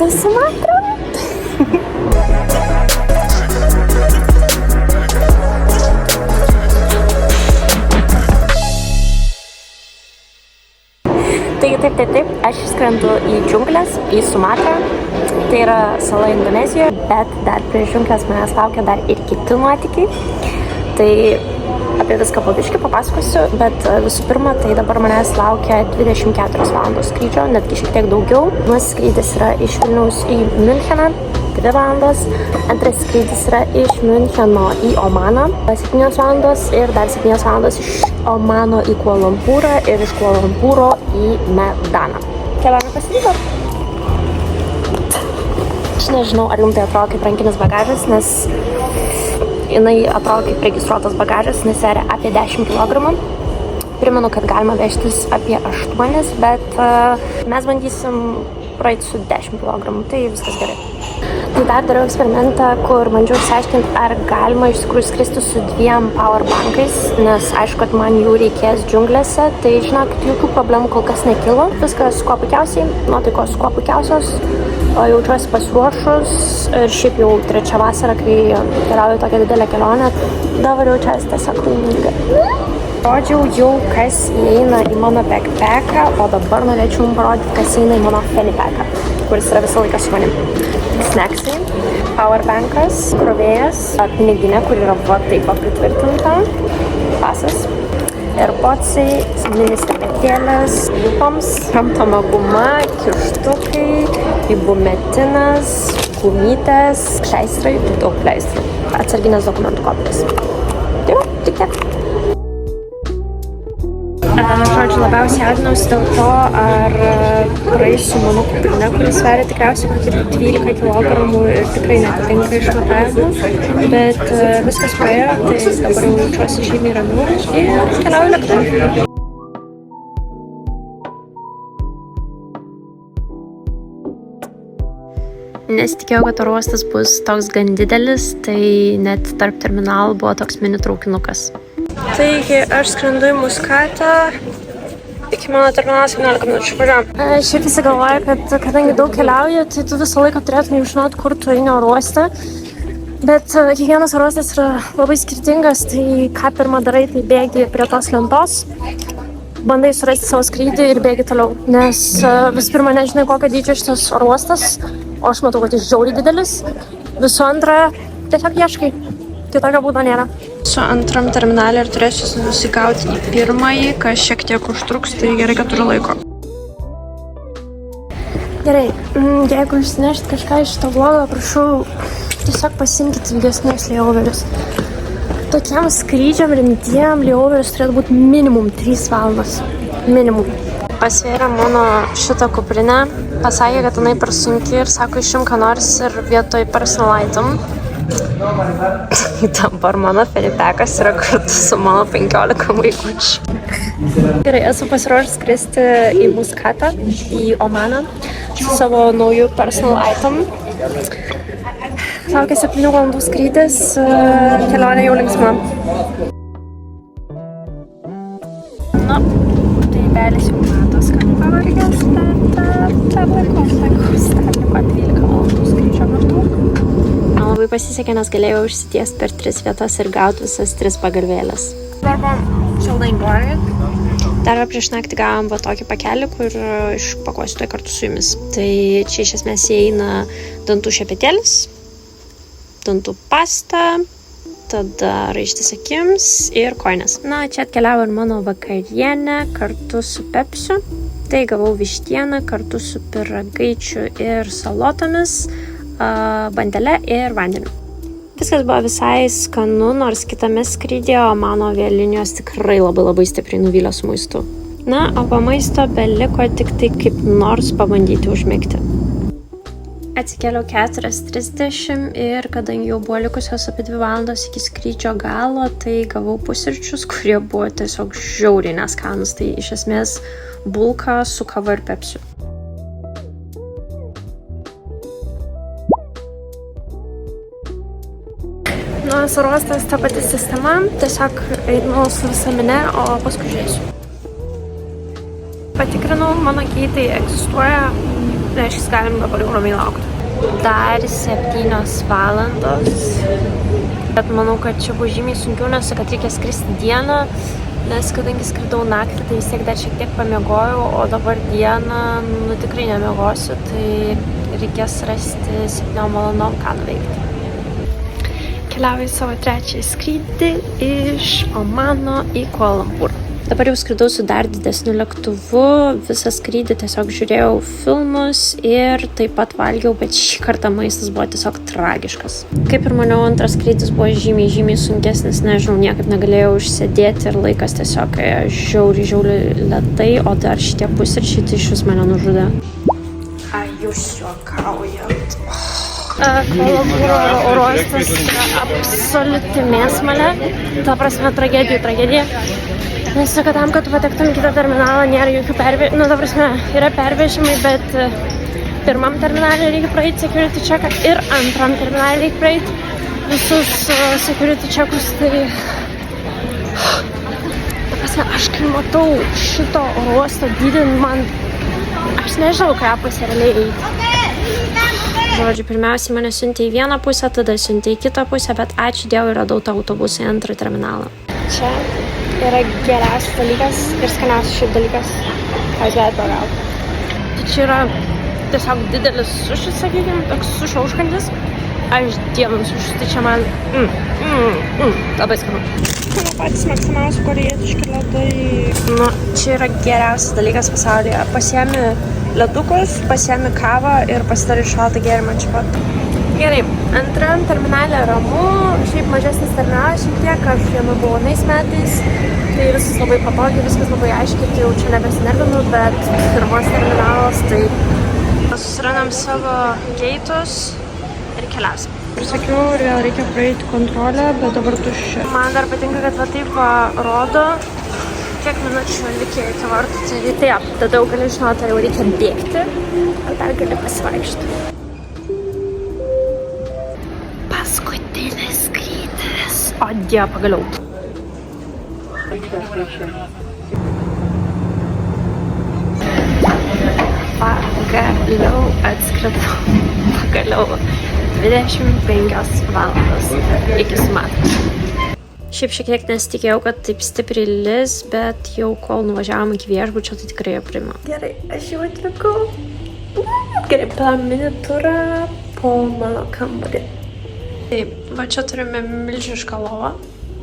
kartu su Matra. Taip, aš skrendu į džiunglės, į Sumatrą. Tai yra sala Indonezijoje, bet dar prieš džiunglės manęs laukia dar ir kiti nuotykiai. Tai apie viską po biškį papasakosiu, bet visų pirma, tai dabar manęs laukia 24 valandos skrydžio, netgi šiek tiek daugiau. Pirmasis skrydis yra iš Vilniaus į Müncheną, 2 valandos. Antras skrydis yra iš Müncheno į Omaną, 7 valandos ir dar 7 valandos iš Omano į Kuala Lumpūrą ir iš Kuala Lumpūro į Medaną. Kelionė pasivyko. Aš nežinau, ar jums tai atrodo kaip rankinis bagažas, nes jinai atrodo kaip registruotas bagažas, nes sveria apie 10 kg. Primenu, kad galima vežtis apie 8, bet mes bandysim praeiti su 10 kg, tai viskas gerai. Tai dar dariau eksperimentą, kur bandžiau išsiaiškinti, ar galima iš tikrųjų skristi su 2 powerbankais, nes aišku, kad man jų reikės džiunglėse, tai žinokit, jokių problemų kol kas nekilo. Viskas kuo puikiausiai, nuotaikos kuo puikiausios, jaučiuosi pasiruošus ir šiaip jau 3 vasarą, kai keliauju tokią didelę kelionę, dabar jaučiuosi tiesiog laiminga. Rodžiau jau, kas įeina į mano backpacką, o dabar norėčiau jums parodyti, kas įeina į mano fannypacką, kuris yra visą laiką su manim. Snacksai, powerbankas, krovėjas, piniginė, kur yra va taip pritvirtinta, pasas, AirPodsai, mini stepetėlės, lūpoms, kramtoma guma, kištukai, ibumetinas, gumytės, pleistrai, daug pleistrų, atsarginės dokumentų kopijas. Tai tik tiek. Žodžiu, labiausiai jaudinausi dėl to, ar praeisiu mano kuprinę, kuris sveria tikriausiai kokį 12 kg ir tikrai netitinka išmatavimų, bet viskas praėjo, tai dabar jau jaučiuosi žymiai ramiau ir keliauju lėktuvu. Nesitikėjau, kad oro uostas bus toks gan didelis, tai net tarp terminalų buvo toks mini traukinukas. Taigi, aš skrendu į Muskatą, iki mano terminalo 17 minučių važiuojam. Šiaip visi galvoja, kad kadangi daug keliauju, tai tu visą laiką turėtum žinoti, kur tu eini oro uoste. Bet kiekvienas oro uostas yra labai skirtingas, tai ką pirmą darai, tai bėgi prie tos lentos, bandai surasti savo skrydį ir bėgi toliau. Nes visų pirma, nežinai, kokio dydžio šitas oro uostas, o aš matau, kad jis žiauriai didelis. Visų antra, tiesiog ieškai. Kitokio būdo nėra. Su antram terminalė ir turėsiu nusigauti į pirmąjį, kas šiek tiek užtruks, tai gerai, kad turiu laiko. Gerai, jeigu išsinešit kažką iš šito vlogo, prašau, tiesiog pasimkite ilgesnius layoverius. Tokiam skrydžiam rimtiem layoverius turėtų būti minimum 3 valandos. Minimum. Pasvėrė mano šitą kuprinę, pasakė, kad jinai per sunki ir sako, išim ką nors ir vietoj personal item. Dabar mano fannypackas yra kartu su mano 15 vaikučių. Gerai, esu pasiruošęs skristi į Muskatą, į Omaną su savo nauju personal item. Laukia 7 valandų skrydis, kelionė jau linksma. Na, tai belis jau matos, kad pavargęs, bet laikus, dar liko 12 valandų skrydžio maždaug. Man labai pasisekė, nes galėjau užsitiesti per 3 vietas ir gauti visas 3 pagalvėlės. Dar buvom Čilnaingorė. Dar prieš naktį gavom va tokį pakelį, kur išpakuosiu tai kartu su jumis. Tai čia iš esmės įeina dantų šepetėlis, dantų pasta, tada raištis akims ir kojinės. Na, čia atkeliavo ir mano vakarienė kartu su pepsiu. Tai gavau vištieną kartu su pyragaičiu ir salotomis, bandele ir vandeniu. Viskas buvo visai skanu, nors kitame skrydyje mano avialinijos tikrai labai stipriai nuvylė su maistu. Na, o po maisto beliko tik tai kaip nors pabandyti užmigti. Atsikėliau 4:30 ir kadangi jau buvo likusios apie 2 valandos iki skrydžio galo, tai gavau pusryčius, kurie buvo tiesiog žiauriai neskanus. Tai iš esmės bulka su kava ir pepsiu. Nors oro uostas ta pati sistema, tiesiog einu su visa mine, o paskui žiūrėsiu. Patikrinau, mano geitai egzistuoja reiškia, galim dabar jau ramiai laukti. Dar 7 valandos, bet manau, kad čia bus žymiai sunkiau, nes kad reikia skristi dieną, nes kadangi skridau naktį, tai vis tiek dar šiek tiek pamiegojau, o dabar dieną, tikrai nemiegosiu, tai reikės rasti 7 valandom ką nuveikti. Keliauju savo 3 skrydį iš Omano į Kuala Lumpūrą. Dabar jau skridau su dar didesniu lėktuvu, visą skrydį tiesiog žiūrėjau filmus ir taip pat valgiau, bet šį kartą maistas buvo tiesiog tragiškas. Kaip ir maniau, antras skrydis buvo žymiai sunkesnis, nežinau, niekaip negalėjau išsėdėti ir laikas tiesiog žiauriai lėtai, o dar šitie pusryčiai tai iš vis mane nužudė. Ar jūs juokaujat? Kuala Lumpūro oro uostas yra absoliuti mėsmalė, ta prasme tragedija. Nes kad tam, kad tu patektum į kitą terminalą, nėra jokių pervežimų, ta prasme, yra pervežimai, bet pirmam terminalį reikia praeiti security checką ir antram terminalį reikia praeiti visus security checkus, tai ta prasme, aš kai matau šito oro uosto dydį, man, aš nežinau, ką pasireliai eiti. Žodžiu, pirmiausiai mane siuntė į vieną pusę, tada siuntė į kitą pusę, bet ačiū Dievui radau tą autobusą į antrą terminalą. Čia yra geriausias dalykas ir skaniausias šiaip dalykas, ką jūs galite pagauti. Tai čia yra tiesiog didelis sušis, sakykime, toks sušio užkandis. Aš dievinu sušis, tai čia man labai skanu. Tai patys mėgstamiausi korėjietiški ledai. Nu, čia yra geriausias dalykas pasaulyje. Pasiemi ledukus, pasiemi kavą ir pasidari šaltą gėrimą čia pat. Gerai, antram terminale ramu, šiaip mažesnis terminalas šiek tiek, aš jame buvau anais metais, tai viskas labai patogiai, viskas labai aiškiai, tai jau čia nebesinervinu, bet pirmas terminalas, tai susirandam savo geitus ir keliausim. Ir sakiau, ir vėl reikia praeiti kontrolę, bet dabar tuščia. Man dar patinka, kad va taip rodo, kiek minučių likę iki vartų, tai taip, tada jau gali žinoti, ar jau reikia bėgti, ar dar gali pasivaikšti. Paskutinis skrydis. O Dieve, pagaliau. Pagaliau atskridau. Pagaliau. 25 valandos iki Sumatros. Šiaip šiek tiek nesitikėjau, kad taip stipriai lis, bet jau kol nuvažiavom iki viešbučio, tai tikrai aprimo. Gerai, aš jau atvykau. Gerai, padarėm mini turą po mano kambarį. Taip, va čia turime milžinišką lovą,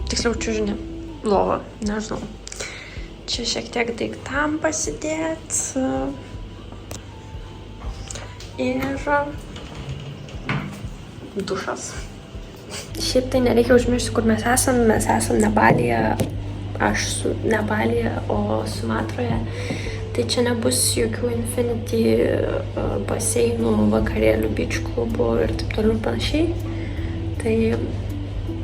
tiksliau čiužinį lovą, nežinau. Čia šiek tiek daiktam pasidėt. Ir dušas. Šiaip tai nereikia užmiršti, kur mes esam Nepalyje, aš su Nepalyje, o Sumatroje. Tai čia nebus jokių infinity baseinų, vakarėlių, beach klubų ir taip toliau ir panašiai. Tai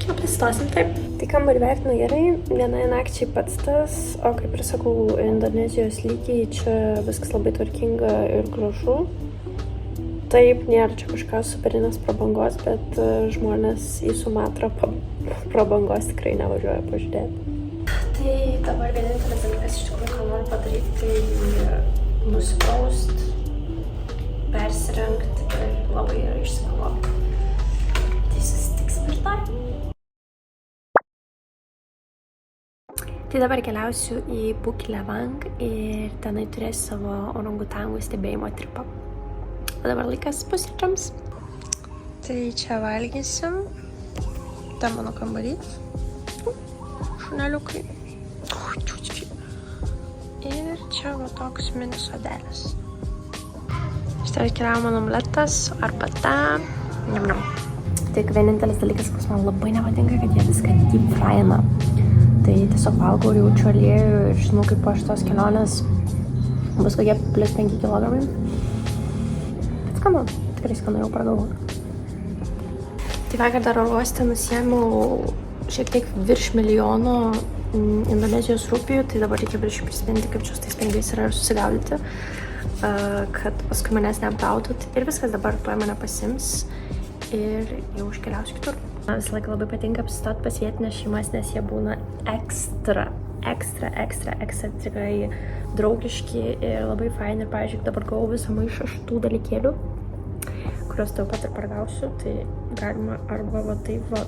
apsistosim taip. Tai kambarį vertinu gerai, vienai nakčiai pats tas, o kaip ir sakau, Indonezijos lygiai čia viskas labai tvarkinga ir gražu. Taip, nėra čia kažkas superinės prabangos, bet žmonės į Sumatrą prabangos tikrai nevažiuoja pažiūrėti. Tai dabar vienintelis dalykas iš tikrųjų, ką noriu padaryti, tai nusipraust, persirengti ir labai gerai išsigalvoti. Tai susitiksim ir dar. Tai dabar keliausiu į Bukilevang ir tenai turėsiu savo orangutangų stebėjimo tripą. O dabar laikas pusryčiams. Tai čia valgysim. Ta mano kambarys. Šuneliukai. Ir čia va toks mini sodelis. Štai atkeliavo mano omletas, arbata. Njam. Tik vienintelis dalykas, kas man labai nepatinka, kad jie viską deep fryina. Tai tiesiog valgau ir jaučiu aliejų ir žinau, kaip po šitos kelionės bus kokie plus 5 kilogramai. Skanu, tikrai skanu, jau pragalvoju. Tai vakar dar oro uoste nusiėmiau šiek tiek virš milijono Indonezijos rupijų, tai dabar reikia virš prisiminti, kaip čia su tais pinigais yra ir susigaudyti, kad paskui manęs neapgautų. Ir viskas dabar tuoj mane pasims ir jau iškeliausiu kitur. Man visą laiką labai patinka apsistoti pas vietinės šeimas, nes jie būna ekstra ekstra tikrai draugiški ir labai faini. Ir, pavyzdžiui, dabar gavau visą maišą šitų dalykėlių, kuriuos taip pat ir paragausiu. Tai galima arba va taip va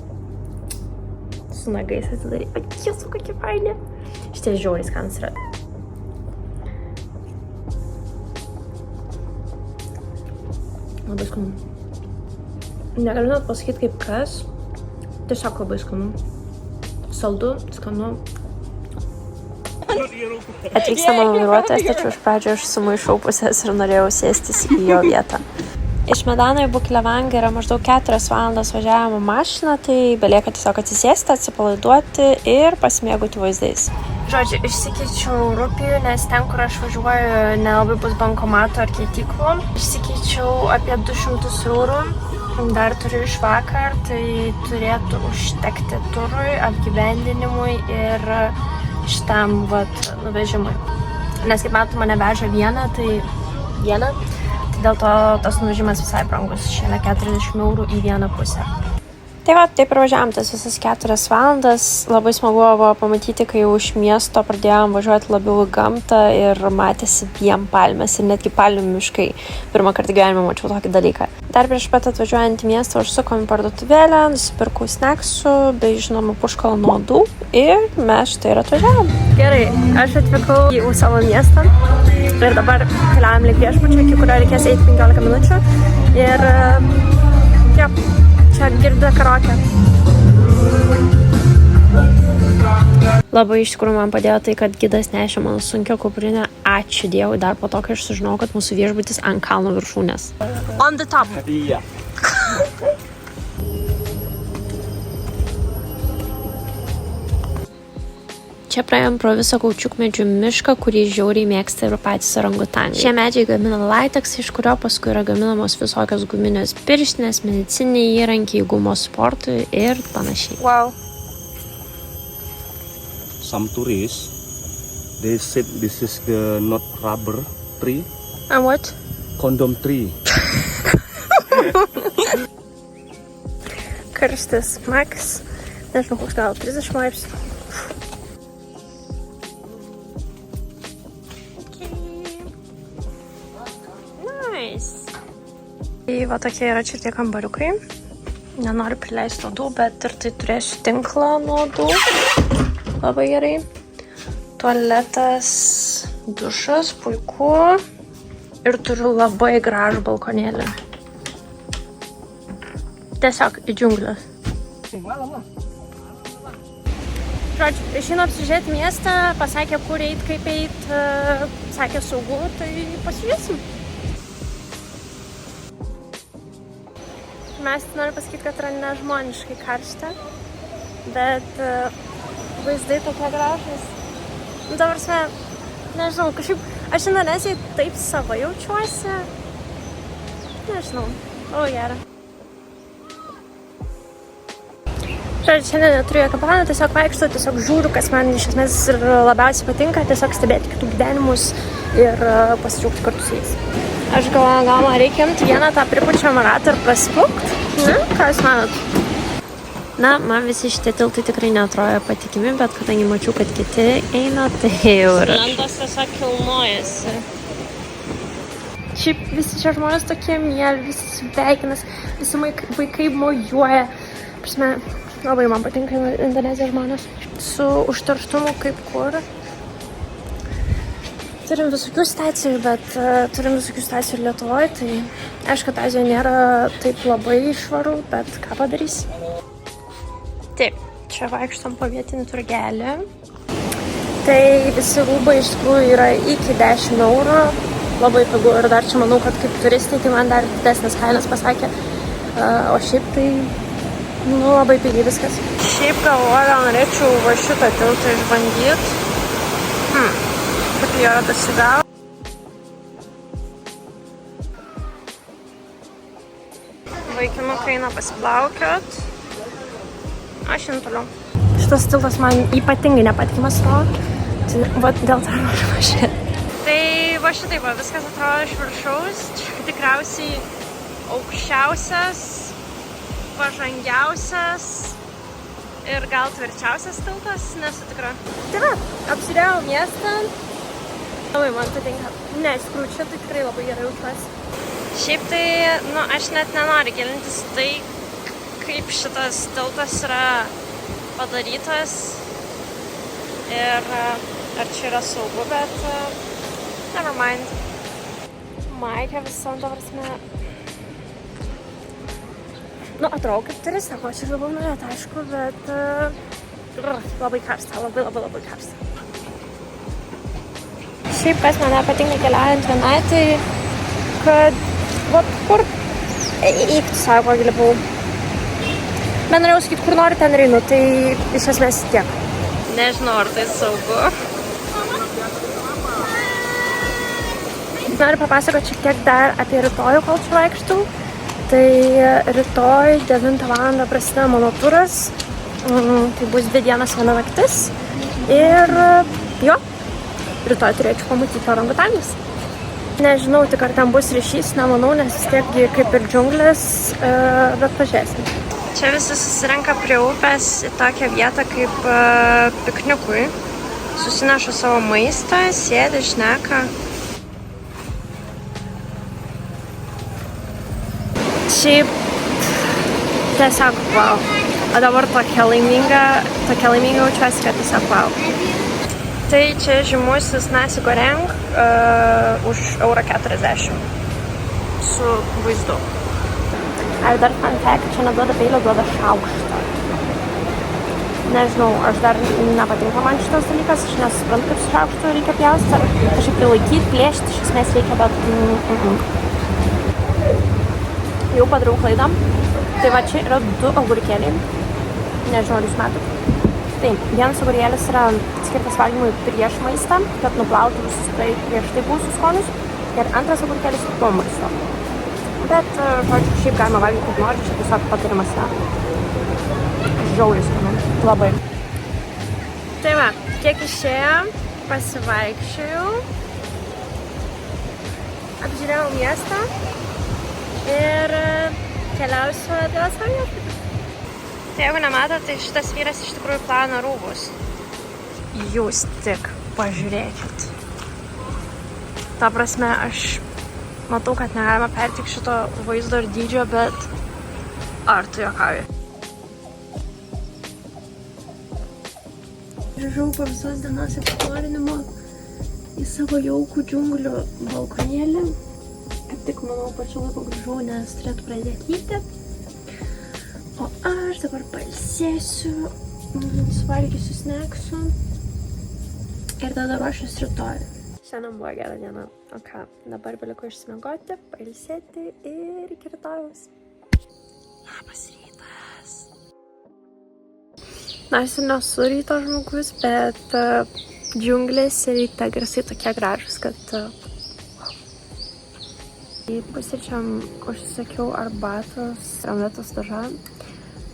su nagais atidaryti. O Jesu, kokie faini. Šitie žiauriai skanūs yra. Labai skanu. Negaliu net pasakyti kaip kas. Tiesiog labai skanu. Saldu, skanu. Atvyksta mano vairuotojas, tačiau iš pradžio aš sumaišau pusės ir norėjau sėstis į jo vietą. Iš Medano į Bukilevangą yra maždaug 4 valandas važiavimo mašina, tai belieka tiesiog atsisėsti, atsipalaiduoti ir pasimėgauti vaizdais. Žodžiu, išsikeičiau rupijų, nes ten, kur aš važiuoju, nelabai bus bankomato ar keityklų. Išsikeičiau apie 200 eurų. Dar turiu iš vakar, tai turėtų užtekti turui, apgyvendinimui ir šitam nuvežimui. Nes kaip matom, mane veža vieną, tai dėl to tas nuvežimas visai brangus, šalia 40 eurų į vieną pusę. Tai taip ir važiavom tas visas 4 valandas. Labai smagu buvo pamatyti, kai jau iš miesto pradėjom važiuoti labiau į gamtą ir matėsi vien palmės ir netgi palmių miškai. Pirmą kartą gyvenime mačiau tokį dalyką. Dar prieš pat atvažiuojant į miestą užsukom į parduotuvėlę, nusipirkau snacksų bei žinoma puškalo nuodų ir mes štai ir atvažiavom. Gerai, aš atvykau į savo miestą ir dabar keliaujam link viešbučio, iki kurio reikės eiti 15 minučių ir čia girdė karaoke. Labai iš tikrųjų man padėjo tai, kad gidas nešė mano sunkią kuprinę. Ačiū Dievui, dar po to, kai aš sužinojau, kad mūsų viešbutis ant kalno viršūnės. On the top. Yeah. Čia praėjom pro visą kaučiukmedžių mišką, kurį žiauriai mėgsta ir patys orangutangai. Šie medžiai gamina lateksą, iš kurio paskui yra gaminamos visokios guminės pirštinės, medicininiai įrankiai, gumos sportui ir panašiai. Wow. Some tourists, they said this is the not rubber tree. And what? Condom tree. Karštis max. Nežinau, koks gal 30 laipsnių. Tai va tokie yra čia tie kambariukai. Nenoriu prileisti nuodų, bet ir tai turėsiu tinklą nuodų. Labai gerai. Tualetas, dušas, puiku. Ir turiu labai gražų balkonėlį. Tiesiog į džiunglės. Žodžiu, išeinu apsižiūrėti miestą, pasakė, kur eit, kaip eit, sakė saugu, tai pasižiūrėsim. Mes noriu pasakyti, kad yra nežmoniškai karšta, bet vaizdai tokie gražūs. Dabar nežinau, kažkaip aš Indonezijai taip sava jaučiuosi. Nežinau, labai gera. Žodžiu, šiandien neturiu jokio plano, tiesiog vaikštau, tiesiog žiūriu, kas man iš esmės ir labiausiai patinka, tiesiog stebėti kitų gyvenimus ir pasidžiaugti kartu su jais. Aš galvoju, gal man reikia imti vieną tą pripučiamą ratą ir prasmukt. Ką jūs manot? Na, man visi šitie tiltai tikrai neatrodo patikimi, bet kadangi mačiau, kad kiti eina, tai jau yra. Lentos tiesiog kilnojasi. Šiaip visi čia žmonės tokie mieli, visi sveikinas, visi vaikai mojuoja. Prasme, labai man patinka Indonezijos žmonės. Su užterštumu kaip kur. Turim visokių situacijų, bet turim visokių situacijų ir Lietuvoje, tai aišku, kad Azijoje nėra taip labai švaru, bet ką padarys. Taip, čia vaikštom po vietinį turgelį. Tai visi rūbai iš tikrųjų yra iki 10 eurų, labai pigu ir dar čia manau, kad kaip turistai, tai man dar didesnės kainas pasakė, o šiaip tai, labai pigiai viskas. Šiaip galvoju, gal norėčiau va šitą tiltą išbandyti. Kaip jo dasigal. Vaikinukai eina pasiplaukiot. Aš einu toliau. Šitas tiltas man ypatingai nepatikimas atrodo. Tai va dėl to noriu važiuoti. Tai va šitaip va viskas atrodo iš viršaus. Čia tikriausiai aukščiausias, pažangiausias ir gal tvirčiausias tiltas, nesu tikra. Tai va, apžiūrėjau miestą. Labai man patinka. Ne, iš tikrųjų, čia tai tikrai labai gerai jaučiuosi. Šiaip tai, aš net nenoriu gilintis tai, kaip šitas tiltas yra padarytas ir ar čia yra saugu, bet never mind. Maikė visam, ta prasme, atrodo kaip turistė, ko čia galvau nuėti, aišku, bet labai karsta, labai karsta. Šiaip, kas man nepatinka keliaujant vienai, tai kad, kur eiktų savo gilibau. Bet norėjau sakyti, kur noriu, ten reinu, tai iš esmės tiek. Nežinau, ar tai saugu. Noriu papasakoti šiek tiek dar apie rytojų, kol čia vaikštau. Tai rytoj 9 val. Prasideda mano turas. Tai bus 2 dienas 1 naktis. Ir rytoj turėčiau pamatyti orangutanus. Nežinau, tik ar ten bus ryšys, nemanau, nes vis tiek kaip ir džiunglės, bet pažiūrėsim. Čia visi susirenka prie upės į tokią vietą kaip piknikui. Susineša savo maistą, sėdi, šneka. Šiaip tiesiog wow. O dabar tokia laiminga jaučiuosi, kad tiesiog wow. Tai čia žymusis nasi goreng už €40 su vaizdu. Ar dar fun fact, čia neduoda peilio, duoda šaukštą. Nežinau, aš dar nepatinka man šitas dalykas, aš nesuprantu, kaip su šaukštu reikia pjausti, ar kažkaip prilaikyti, plėšti, iš esmės reikia, bet jau padariau klaidą. Tai va, čia yra 2 agurkėliai. Nežinau, ar jūs matot. Tai vienas agurkėlis yra skirtas valgymui prieš maistą, kad nuplautų visus prieš tai buvusius skonius. Ir antras agurkėlis po maisto. Bet, žodžiu, šiaip galima valgyti kaip nori, čia tiesiog patarimas yra. Žiauriai skanu. Labai. Tai va, kiek išėjo, pasivaikščiojau. Apžiūrėjau miestą. Ir keliausiu atgal savo viešbutį. Tai jeigu nematot, tai šitas vyras iš tikrųjų plauna rūbus. Jūs tik pažiūrėkit. Ta prasme, aš matau, kad negalima pertikti šito vaizdo ir dydžio, bet ar tu juokauji? Grįžau po visos dienos eksplorinimo į savo jaukų džiunglių balkonėlį. Kaip tik, manau, pačiu laiku grįžau, nes turėtų pradėti lyti. O aš dabar pailsėsiu, suvalgysiu snacksų ir tada ruošiuosi rytoj. Šiandien buvo gera diena. O ką, dabar beliko išsimiegoti, pailsėti ir iki rytojaus. Labas rytas. Nors ir nesu ryto žmogus, bet džiunglės ir ryte garsai tokie gražus, kad pusryčiam užsisakiau arbatos omletos dažą.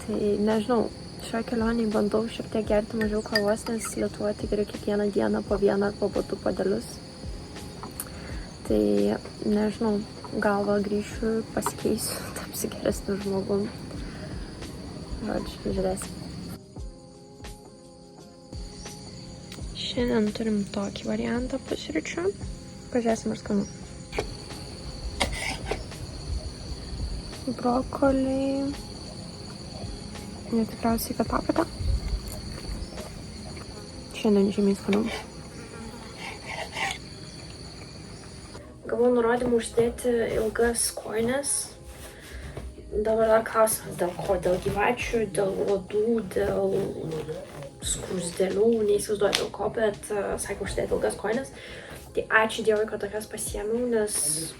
Tai nežinau, šioje kelionėje bandau šiek tiek gerti mažiau kavos, nes Lietuvoje tai geriu kiekvieną dieną po 1 arba po 2 puodelius. Tai nežinau, gal va grįšiu, pasikeisiu, tapsiu geresniu žmogum. Žodžiu, žiūrėsim. Šiandien turim tokį variantą pusryčių. Pažiūrėsim, ar skanu. Brokoliai. Ir tikriausiai, kad paprika. Šiandien žymiai skanu. Gavau nurodymą uždėti ilgas kojines. Dabar dar klausimas, dėl ko? Dėl gyvačių, dėl uodų, dėl skruzdėlių, neįsivaizduoju dėl ko, bet sakė uždėti ilgas kojines. Tai ačiū Dievui, kad tokias pasiėmiau, nes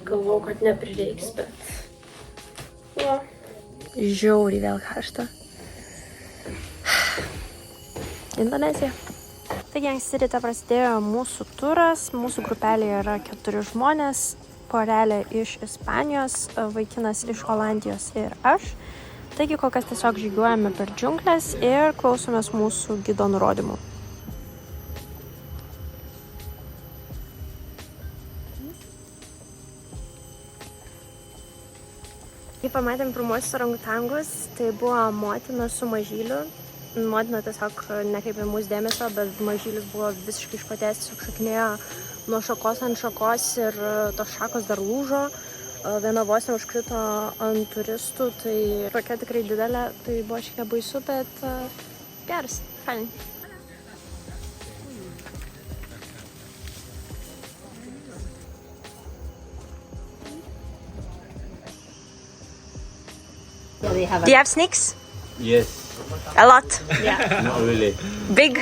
galvojau, kad neprireiks, bet... Žiauriai vėl karšta. Indonezija. Taigi anksti ryte prasidėjo mūsų turas, mūsų grupelėje yra 4 žmonės, porelė iš Ispanijos, vaikinas iš Olandijos ir aš. Taigi kol kas tiesiog žygiuojame per džiunglės ir klausomės mūsų gido nurodymų. Kai pamatėm pirmuosius orangutangus, tai buvo motina su mažyliu motina tiesiog nekreipė mūsų dėmesio, bet mažylis buvo visiškai išpatęs, tiesiog šaknėjo nuo šakos ant šakos ir tos šakos dar lūžo. Viena vos neužkrito ant turistų, tai tokia tikrai didelė, tai buvo šiek tiek baisu, bet geras, fainai. Do you have snakes? Yes. A lot. Yeah. Not really. Big.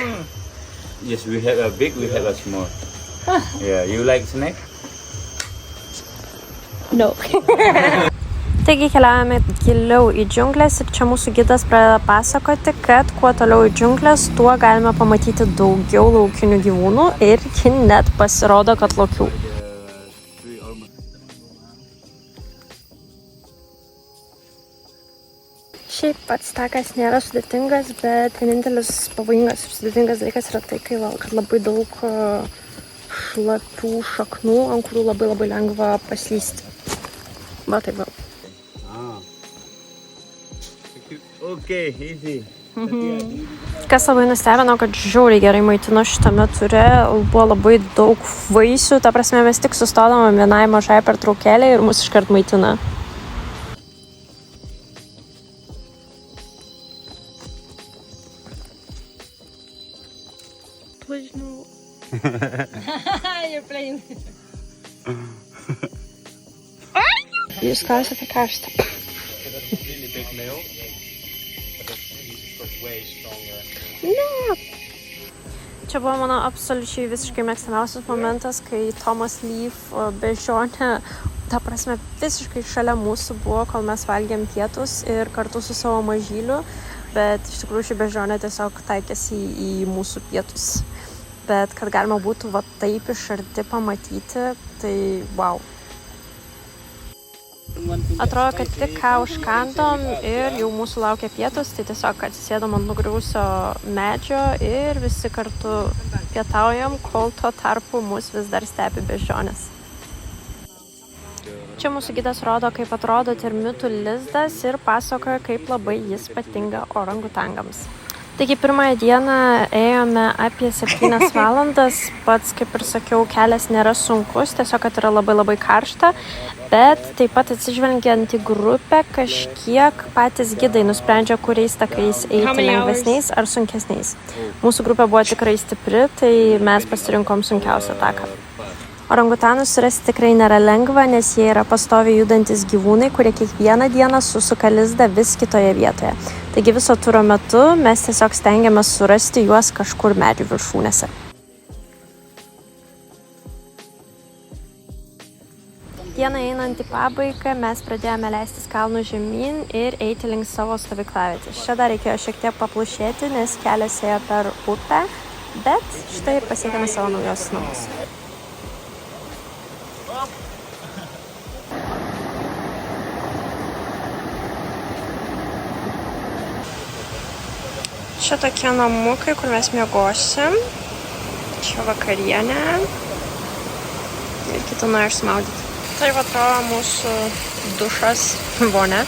Yes, we have a big, we have a small. Yeah, you like snake? No. Taigi keliaujame giliau į džiunglės ir čia mūsų gidas pradeda pasakoti, kad kuo toliau į džiunglės, tuo galime pamatyti daugiau laukinių gyvūnų ir net pasirodo, kad lokių. Šiaip pats takas nėra sudėtingas, bet vienintelis pavojingas ir sudėtingas dalykas yra tai, kad labai daug šlapių šaknų, ant kurių labai lengva paslysti. Va taip va. Okay, easy. Kas labai nustebino, kad žiauriai gerai maitino šitame ture, buvo labai daug vaisių, ta prasme mes tik sustodom vienai mažai pertraukėlei ir mus iškart maitina. Please no. You're playing. Jūs klausėte karštą. Ne. Čia buvo mano absoliučiai visiškai mėgstamiausias momentas, kai Thomas Leaf bežionė, ta prasme, visiškai šalia mūsų buvo, kol mes valgėm pietus ir kartu su savo mažyliu, bet iš tikrųjų ši bežionė tiesiog taikėsi į mūsų pietus. Bet kad galima būtų va taip iš arti pamatyti, tai wow. Atrodo, kad tik ką užkandom ir jau mūsų laukia pietus, tai tiesiog atsisėdom ant nugriuvusio medžio ir visi kartu pietaujam, kol tuo tarpu mus vis dar stebi beždžionės. Čia mūsų gidas rodo, kaip atrodo termitų lizdas ir pasakoja, kaip labai jis patinka orangutangams. Taigi pirmąją dieną ėjome apie 7 valandas, pats, kaip ir sakiau, kelias nėra sunkus, tiesiog, kad yra labai karšta, bet taip pat atsižvelgiant į grupę, kažkiek patys gidai nusprendžia, kuriais takais eiti lengvesniais ar sunkesniais. Mūsų grupė buvo tikrai stipri, tai mes pasirinkom sunkiausią taką. Orangutanus surasti tikrai nėra lengva, nes jie yra pastoviai judantis gyvūnai, kurie kiekvieną dieną susuka lizdą vis kitoje vietoje. Taigi viso turo metu mes tiesiog stengiamės surasti juos kažkur medžių viršūnėse. Dieną einant į pabaigą mes pradėjome leistis kalnų žemyn ir eiti link savo stovyklavietės. Čia dar reikėjo šiek tiek paplušėti, nes kelias ėjo per upę, bet štai ir pasiekėme savo naujos namus. Čia tokie namukai, kur mes miegosim. Čia vakarienė. Ir kitą nori išsmaudyti. Tai va atrodo mūsų dušas vonia.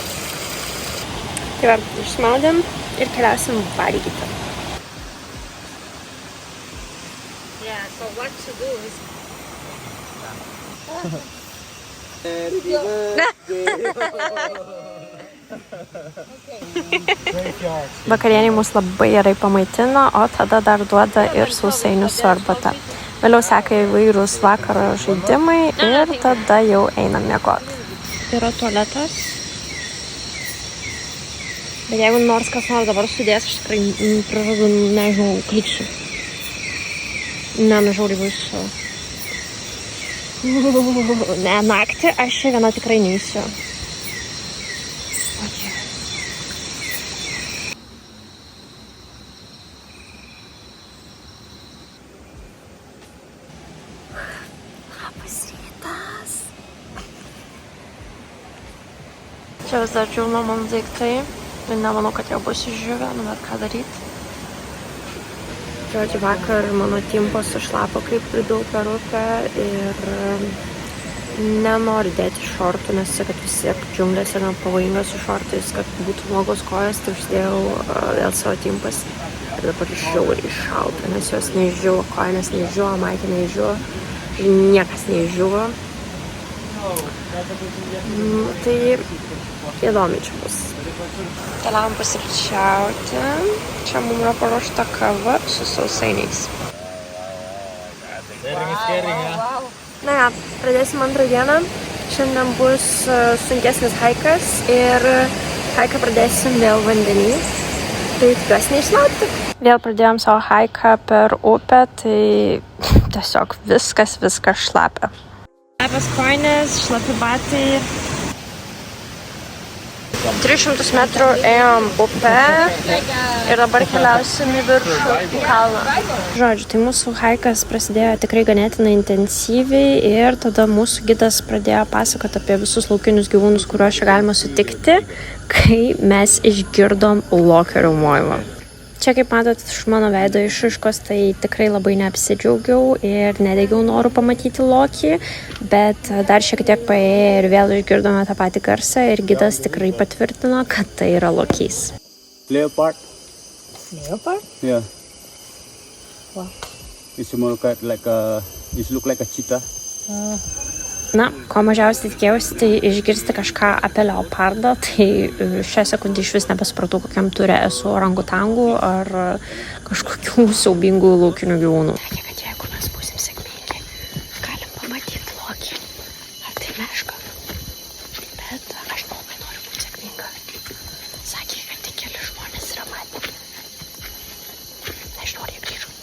Tai va, išsmaudėm ir keliausim valgyti. Yeah, so what to do is... Vakarieniai mus labai gerai pamaitino, o tada dar duoda ir sausainių su arbata. Vėliau seka įvairūs vakaro žaidimai ir tada jau einam miegoti. Yra tualetas. Bet jeigu nors kas nors dabar sudės, aš tikrai pražadu, nežinau, klikščių. Žiauriai baisu. Ne, naktį aš čia viena tikrai neįsiu. Labas rytas. Čia vis dar džiūna mano daiktai. Nemanau, kad jau bus išdžiūvę, bet ką daryti. Žodžiu, vakar mano timpas sušlapo, kaip pridau per upę ir nenoriu dėti šortų, nes kad vis tiek džiunglėse yra pavojinga su šortais, kad būtų nuogos kojos, tai uždėjau vėl savo timpas. Ir dabar žiauriai šalta, nes jos neišdžiuvo, kojas neišdžiuvo, maikė neišdžiuvo, niekas neišdžiuvo. Tai įdomi čia bus. Keliavom pasipčiauti. Čia mums yra paruošta kava su sausainiais. Na ja, pradėsim antrą dieną. Šiandien bus sunkesnis haikas ir haiką pradėsim vėl vandenį. Tai tikiuosi neišlaukti. Vėl pradėjom savo haiką per upę, tai tiesiog viskas šlapia. Šlapios kojinės, šlapi batai. 300 metrų ėjom upę ir dabar keliausim į viršų, į kalną. Žodžiu, tai mūsų haikas prasidėjo tikrai ganėtinai intensyviai ir tada mūsų gidas pradėjo pasakoti apie visus laukinius gyvūnus, kuriuos čia galima sutikti, kai mes išgirdom lokio riaumojimą. Čia, kaip matot, iš mano veido išraiškos, tai tikrai labai neapsidžiaugiau ir nedegiau noru pamatyti lokį, bet dar šiek tiek paėję ir vėl išgirdome tą patį garsą ir gidas tikrai patvirtino, kad tai yra lokys. Leopard. Leopard? Yeah. Wow. It's more like it look like a cheetah. Na, ko mažiausiai tikėjausi, tai išgirsti kažką apie leopardą, tai šią sekundę iš vis nebesupratau, kokiam ture esu orangutangų ar kažkokių siaubingų laukinių gyvūnų. Sakė, kad jeigu mes būsim sėkmingi, galim pamatyti lokį. Ar tai meška? Bet aš labai noriu būti sėkminga. Sakė, kad tik keli žmonės yra matę. Nežinau, ar jie grįžo.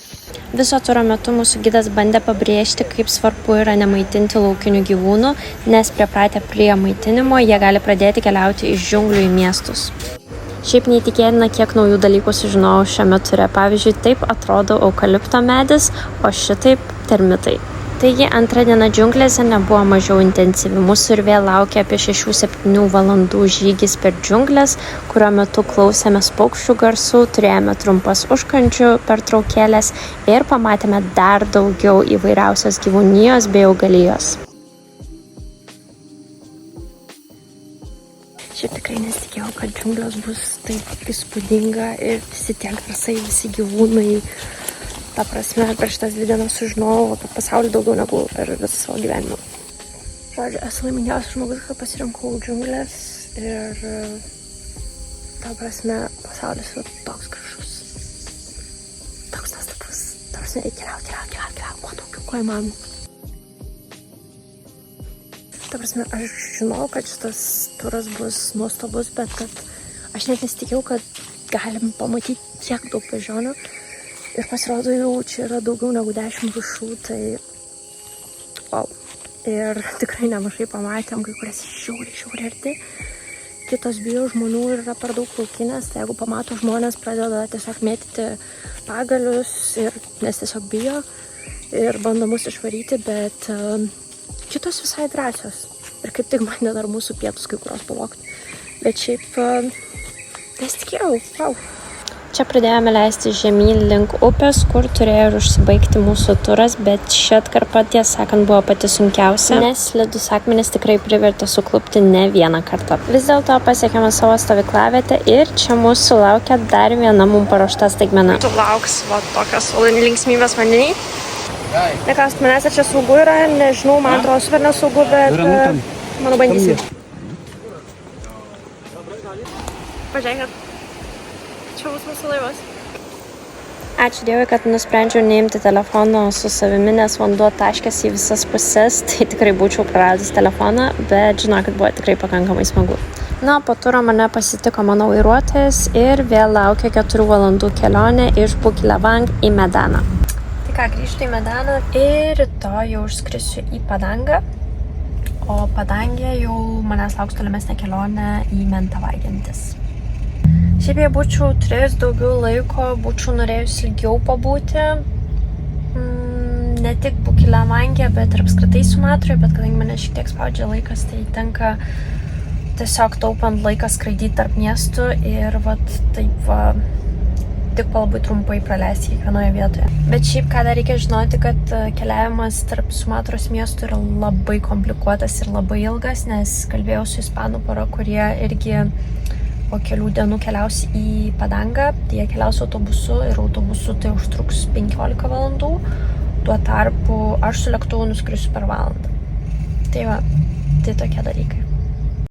Viso turo metu mūsų gidas bandė pabrėžti, kaip svarbu yra nemaitinti laukinių gyvūnų, nes pripratę prie maitinimo jie gali pradėti keliauti iš džiunglių į miestus. Šiaip neįtikėtina, kiek naujų dalykų sužinojau šiame ture. Pavyzdžiui, taip atrodo eukalipto medis, o šitaip termitai. Taigi, antra diena džiunglėse nebuvo mažiau intensyvi. Mūsų ir vėl laukia apie 6-7 valandų žygis per džiunglės, kurio metu klausėmės paukščių garsų, turėjome trumpas užkandžių pertraukėlės ir pamatėme dar daugiau įvairiausios gyvūnijos bei augalijos. Šiaip tikrai nesitikėjau, kad džiunglės bus taip įspūdinga ir visi tie garsai, visi gyvūnai. Ta prasme, per šitas 2 dienas sužinojau apie pasaulį daugiau negu per visą savo gyvenimą. Žodžiu, esu laimingiausias žmogus, kad pasirinkau džiunglės ir ta prasme, pasaulis yra toks gražus. Toks nuostabus. Ta prasme, reikia keliauti, kuo daugiau, kuo įmanoma. Ta prasme, aš žinau, kad šitas turas bus nuostabus, bet kad aš net nesitikėjau, kad galim pamatyti tiek daug beždžionių. Ir pasirodo, jau čia yra daugiau negu 10 rūšių, tai wow. Ir tikrai nemažai pamatėm, kai kurias žiauriai arti. Kitos bijo žmonių ir yra per daug laukinės, tai jeigu pamato žmonės, pradeda tiesiog mėtyti pagalius, nes tiesiog bijo ir bando mus išvaryti, bet kitos visai drąsios. Ir kaip tik bandė dar mūsų pietus kai kurios pavogti. Bet šiaip nesitikėjau, wow. Čia pradėjome leisti žemyn link upės, kur turėjo ir užsibaigti mūsų turas, bet ši atkarpa, tiesą sakant, buvo pati sunkiausia, nes slidūs akmenys tikrai privertė suklupti ne vieną kartą. Vis dėlto pasiekėme savo stovyklavietę ir čia mūsų laukia dar viena mums paruošta staigmena. Tu lauks va tokios linksmybės vandenį. Neklaust manęs, ar čia saugu yra, nežinau, man atrodo super nesaugu, bet manau bandysim. Pažiūrėkit. Čia bus mūsų laivas. Ačiū Dievui, kad nusprendžiau neimti telefono su savimi, nes vanduo taškėsi į visas puses, tai tikrai būčiau praradus telefoną, bet žinokit, buvo tikrai pakankamai smagu. Na, po turo mane pasitiko mano vairuotojas ir vėl laukia 4 valandų kelionė iš Bukilevang į Medaną. Tai ką, grįžtu į Medaną ir rytoj jau užskrisiu į Padangą, o Padangė jau manęs lauks tolimesnė kelionė į Mentavai-gentis. Šiaip jei būčiau turėjus daugiau laiko, būčiau norėjus ilgiau pabūti, ne tik Bukilevangė, bet ir apskritai Sumatroje, bet kadangi mane šiek tiek spaudžia laikas, tai tenka tiesiog taupant laiką skraidyti tarp miestų ir vat taip va tik labai trumpai praleisti kiekvienoje vietoje. Bet šiaip, ką dar reikia žinoti, kad keliavimas tarp Sumatros miestų yra labai komplikuotas ir labai ilgas, nes kalbėjau su ispanų pora, kurie irgi po kelių dienų keliaus į Padangą, tai jie keliaus autobusu ir autobusu tai užtruks 15 valandų, tuo tarpu aš su lėktuvu nuskrisiu per valandą. Tai va, tai tokie dalykai.